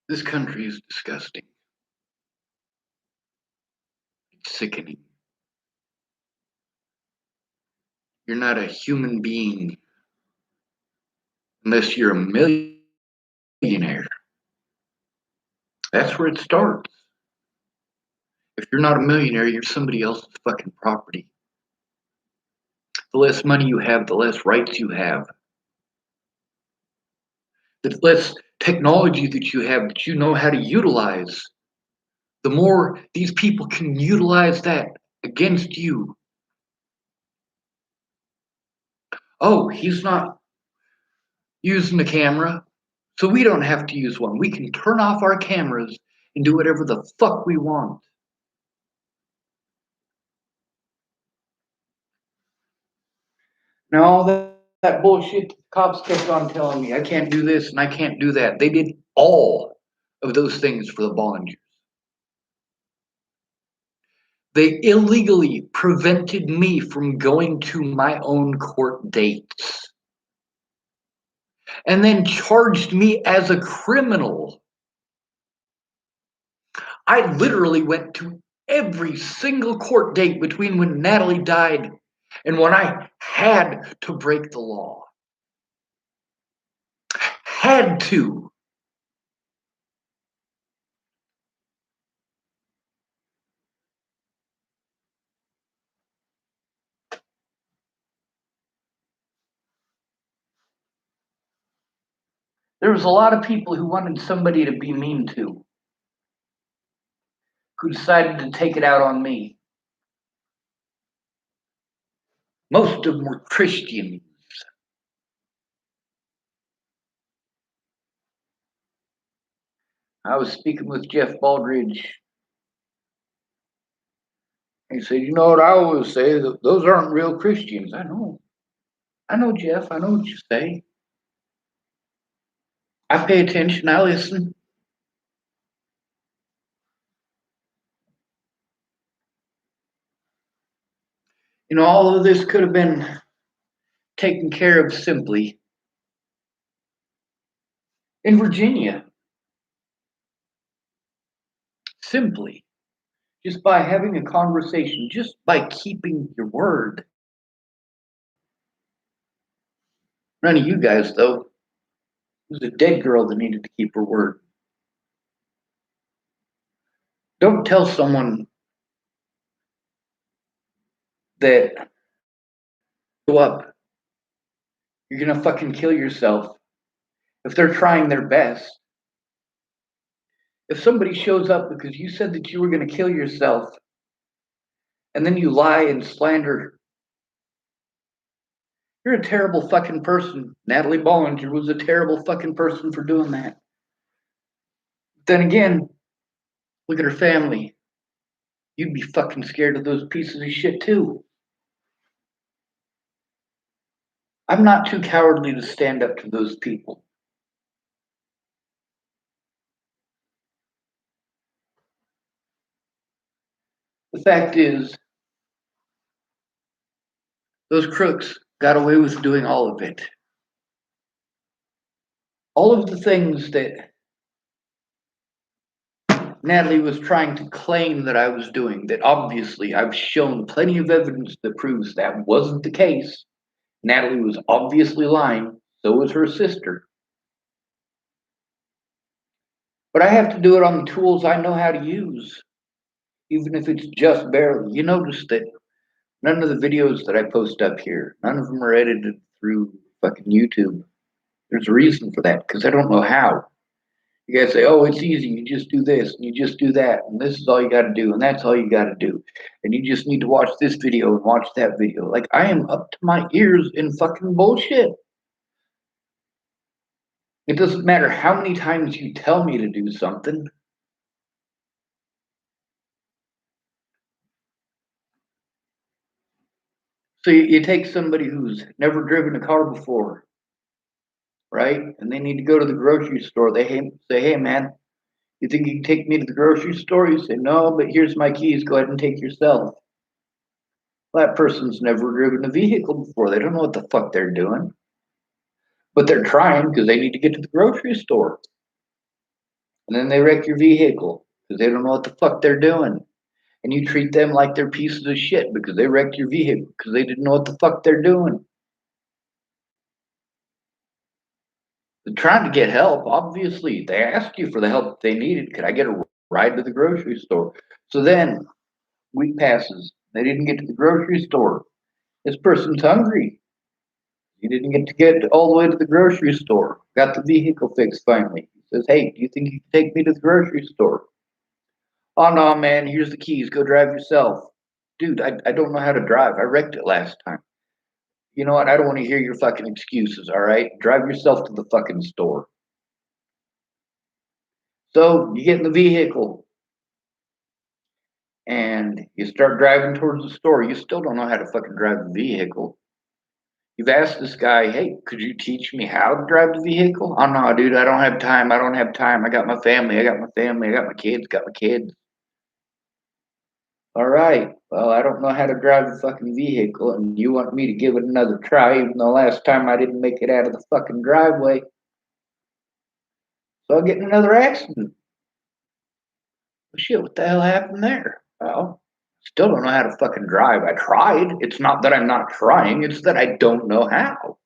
This country is disgusting. It's sickening. You're not a human being unless you're a millionaire. That's where it starts. If you're not a millionaire, you're somebody else's fucking property. The less money you have, the less rights you have. The less technology that you have that you know how to utilize, the more these people can utilize that against you. Oh, he's not using the camera, so we don't have to use one. We can turn off our cameras and do whatever the fuck we want. Now, all that bullshit the cops kept on telling me, I can't do this and I can't do that. They did all of those things for the Bollingers. They illegally prevented me from going to my own court dates and then charged me as a criminal. I literally went to every single court date between when Natalie died and when I had to break the law. Had to. There was a lot of people who wanted somebody to be mean to, who decided to take it out on me. Most of them were Christians. I was speaking with Jeff Baldridge. He said, you know what I always say? Those aren't real Christians. I know. I know, Jeff. I know what you say. I pay attention. I listen. You know, all of this could have been taken care of simply in Virginia. Simply. Just by having a conversation, just by keeping your word. None of you guys, though. It was a dead girl that needed to keep her word. Don't tell someone that go up, you're gonna fucking kill yourself if they're trying their best. If somebody shows up because you said that you were gonna kill yourself and then you lie and slander, you're a terrible fucking person. Natalie Bollinger was a terrible fucking person for doing that. Then again, look at her family. You'd be fucking scared of those pieces of shit too. I'm not too cowardly to stand up to those people. The fact is, those crooks got away with doing all of it. All of the things that Natalie was trying to claim that I was doing, that obviously I've shown plenty of evidence that proves that wasn't the case. Natalie was obviously lying, so was her sister. But I have to do it on the tools I know how to use, even if it's just barely. You notice that none of the videos that I post up here, none of them are edited through fucking YouTube. There's a reason for that, because I don't know how. You guys say, oh, it's easy. You just do this and you just do that. And this is all you got to do. And that's all you got to do. And you just need to watch this video and watch that video. Like, I am up to my ears in fucking bullshit. It doesn't matter how many times you tell me to do something. So you take somebody who's never driven a car before, right? And they need to go to the grocery store. They say, hey, man, you think you can take me to the grocery store? You say, no, but here's my keys. Go ahead and take yourself. Well, that person's never driven a vehicle before. They don't know what the fuck they're doing. But they're trying because they need to get to the grocery store. And then they wreck your vehicle because they don't know what the fuck they're doing. And you treat them like they're pieces of shit because they wrecked your vehicle because they didn't know what the fuck they're doing. They're trying to get help, obviously. They asked you for the help that they needed. Could I get a ride to the grocery store? So then, week passes. They didn't get to the grocery store. This person's hungry. He didn't get all the way to the grocery store. Got the vehicle fixed finally. He says, "Hey, do you think you can take me to the grocery store?" "Oh no, man, here's the keys. Go drive yourself." "Dude, I don't know how to drive. I wrecked it last time." "You know what? I don't want to hear your fucking excuses, all right? Drive yourself to the fucking store." So you get in the vehicle and you start driving towards the store. You still don't know how to fucking drive the vehicle. You've asked this guy, "Hey, could you teach me how to drive the vehicle?" "Oh no, dude, I don't have time. I don't have time. I got my family. I got my family. I got my kids. Got my kids." "All right. Well, I don't know how to drive the fucking vehicle, and you want me to give it another try, even though last time I didn't make it out of the fucking driveway. So I'll get in another accident." Well, shit, what the hell happened there? Well, still don't know how to fucking drive. I tried. It's not that I'm not trying, it's that I don't know how.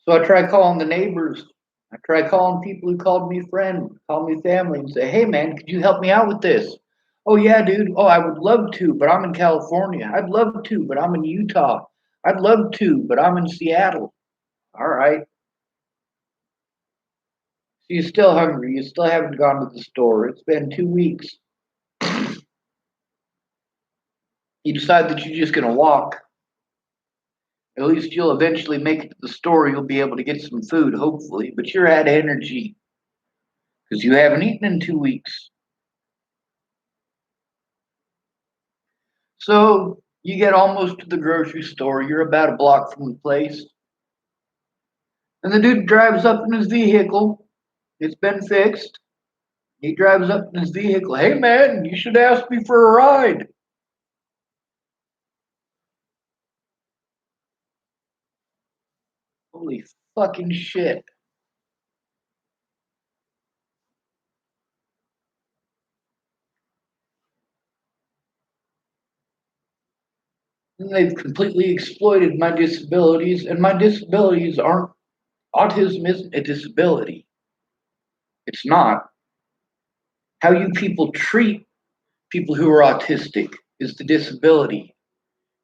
So I try calling the neighbors. I try calling people who called me friend, call me family, and say, "Hey man, could you help me out with this?" "Oh yeah, dude. Oh, I would love to, but I'm in California." "I'd love to, but I'm in Utah." "I'd love to, but I'm in Seattle." "All right." So you're still hungry. You still haven't gone to the store. It's been 2 weeks. You decide that you're just gonna walk. At least you'll eventually make it to the store. You'll be able to get some food, hopefully, but you're out of energy because you haven't eaten in 2 weeks. So you get almost to the grocery store. You're about a block from the place. And the dude drives up in his vehicle. It's been fixed. He drives up in his vehicle. "Hey, man, you should ask me for a ride." Holy fucking shit. And they've completely exploited my disabilities, and my disabilities aren't. Autism isn't a disability. It's not. How you people treat people who are autistic is the disability.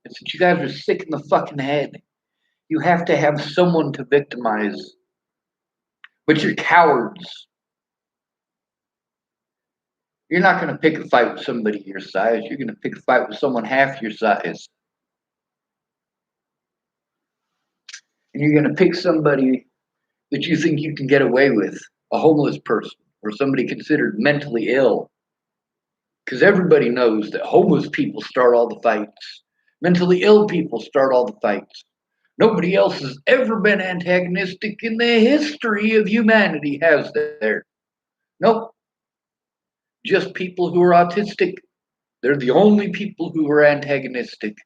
It's that you guys are sick in the fucking head. You have to have someone to victimize. But you're cowards. You're not going to pick a fight with somebody your size. You're going to pick a fight with someone half your size. And you're going to pick somebody that you think you can get away with, a homeless person or somebody considered mentally ill. Because everybody knows that homeless people start all the fights. Mentally ill people start all the fights. Nobody else has ever been antagonistic in the history of humanity, has there? Nope. Just people who are autistic. They're the only people who are antagonistic.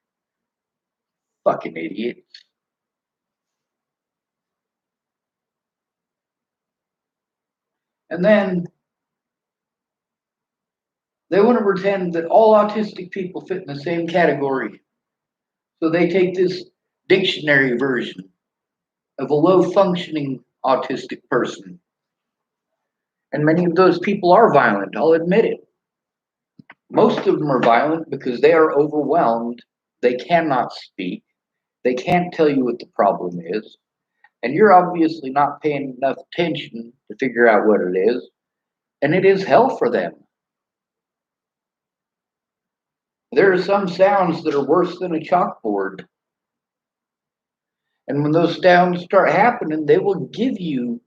Fucking idiots. And then they want to pretend that all autistic people fit in the same category. So they take this dictionary version of a low functioning autistic person. And many of those people are violent, I'll admit it. Most of them are violent because they are overwhelmed. They cannot speak. They can't tell you what the problem is. And you're obviously not paying enough attention to figure out what it is. And it is hell for them. There are some sounds that are worse than a chalkboard. And when those sounds start happening, they will give you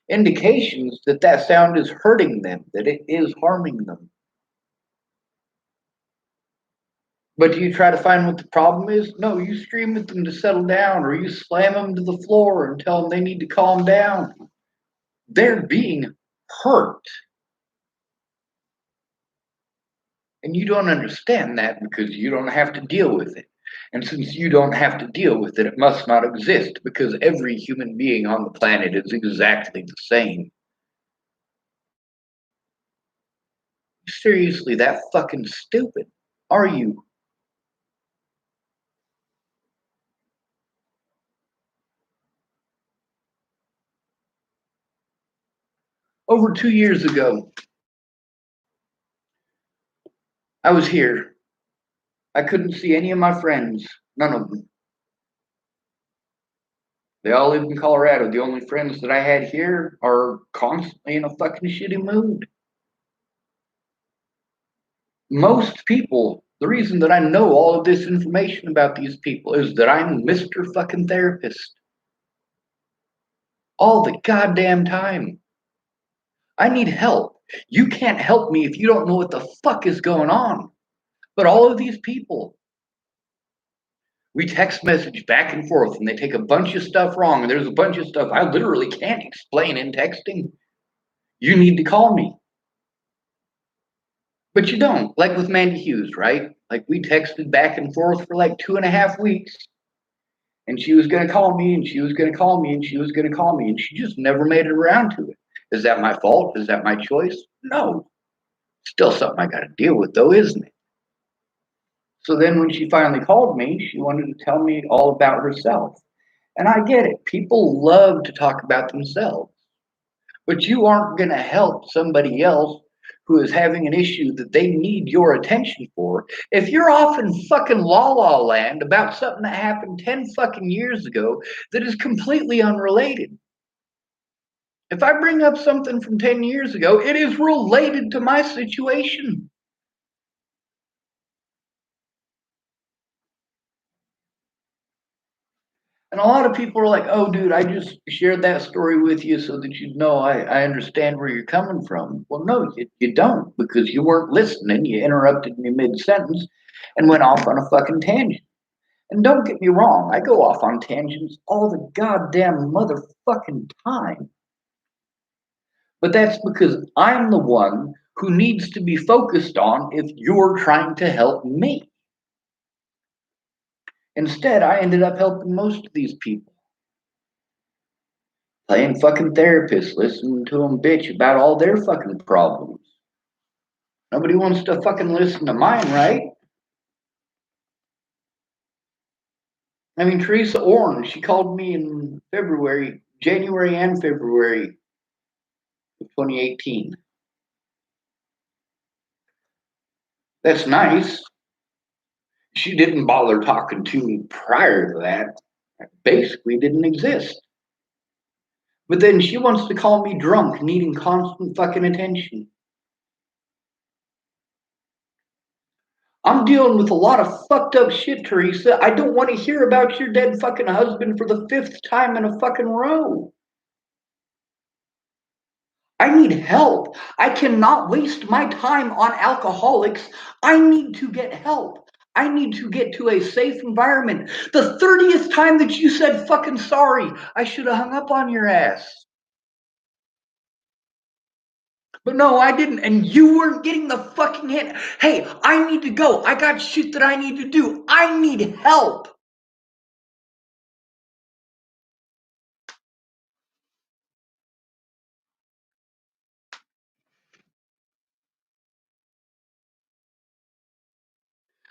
indications that that sound is hurting them, that it is harming them. But do you try to find what the problem is? No, you scream at them to settle down, or you slam them to the floor and tell them they need to calm down. They're being hurt. And you don't understand that because you don't have to deal with it. And since you don't have to deal with it, it must not exist because every human being on the planet is exactly the same. Seriously, that fucking stupid? Are you? Over 2 years ago, I was here. I couldn't see any of my friends. None of them. They all live in Colorado. The only friends that I had here are constantly in a fucking shitty mood. Most people, the reason that I know all of this information about these people is that I'm Mr. fucking therapist. All the goddamn time. I need help. You can't help me if you don't know what the fuck is going on. But all of these people, we text message back and forth and they take a bunch of stuff wrong. And there's a bunch of stuff I literally can't explain in texting. You need to call me. But you don't. Like with Mandy Hughes, right? Like we texted back and forth for like 2.5 weeks. And she was going to call me and she was going to call me and she was going to call me. And she just never made it around to it. Is that my fault? Is that my choice? No. Still something I got to deal with, though, isn't it? So then when she finally called me, she wanted to tell me all about herself. And I get it. People love to talk about themselves. But you aren't going to help somebody else who is having an issue that they need your attention for if you're off in fucking la la land about something that happened 10 fucking years ago that is completely unrelated. If I bring up something from 10 years ago, it is related to my situation. And a lot of people are like, oh, dude, I just shared that story with you so that you'd know I understand where you're coming from. Well, no, you don't, because you weren't listening. You interrupted me mid sentence and went off on a fucking tangent. And don't get me wrong, I go off on tangents all the goddamn motherfucking time. But that's because I'm the one who needs to be focused on if you're trying to help me. Instead, I ended up helping most of these people. Playing fucking therapists, listening to them bitch about all their fucking problems. Nobody wants to fucking listen to mine, right? I mean, Teresa Orn, she called me in January and February of 2018. That's nice. She didn't bother talking to me prior to that. I basically didn't exist. But then she wants to call me drunk, needing constant fucking attention. I'm dealing with a lot of fucked up shit, Teresa. I don't want to hear about your dead fucking husband for the 5th time in a fucking row. I need help. I cannot waste my time on alcoholics. I need to get help. I need to get to a safe environment. The 30th time that you said fucking sorry, I should have hung up on your ass. But no, I didn't. And you weren't getting the fucking hint. Hey, I need to go. I got shit that I need to do. I need help.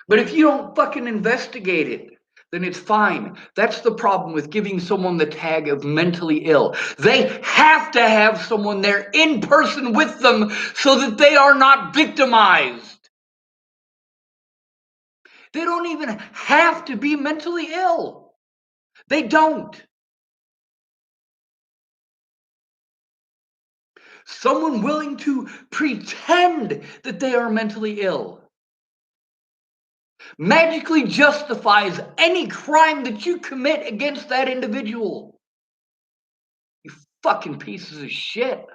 But if you don't fucking investigate it, then it's fine. That's the problem with giving someone the tag of mentally ill. They have to have someone there in person with them so that they are not victimized. They don't even have to be mentally ill. They don't. Someone willing to pretend that they are mentally ill magically justifies any crime that you commit against that individual. You fucking pieces of shit.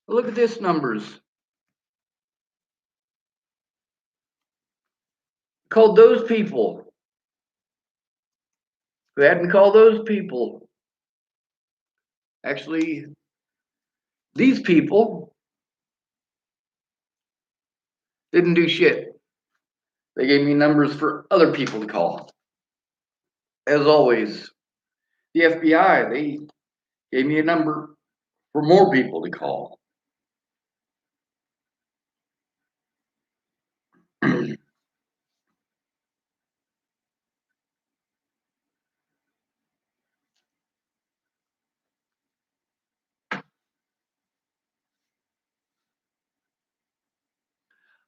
Look at this numbers. Called those people. Who hadn't called those people. Actually, these people didn't do shit. They gave me numbers for other people to call. As always, the FBI, they gave me a number for more people to call.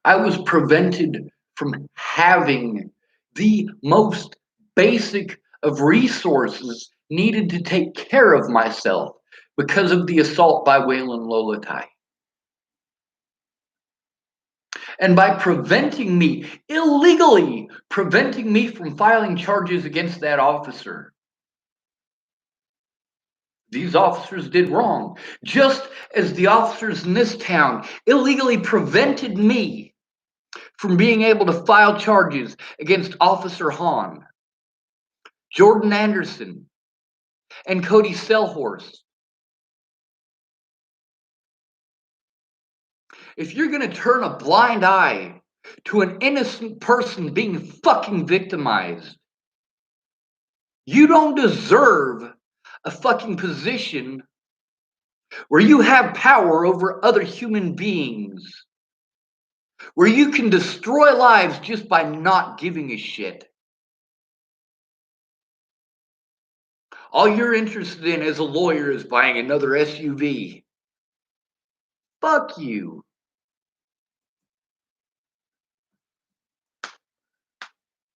I was prevented from having the most basic of resources needed to take care of myself because of the assault by Waylon Lolatai. And by illegally preventing me from filing charges against that officer, these officers did wrong. Just as the officers in this town illegally prevented me from being able to file charges against Officer Hahn, Jordan Anderson, and Cody Selhorst. If you're going to turn a blind eye to an innocent person being fucking victimized, you don't deserve a fucking position where you have power over other human beings, where you can destroy lives just by not giving a shit. All you're interested in as a lawyer is buying another SUV. Fuck you.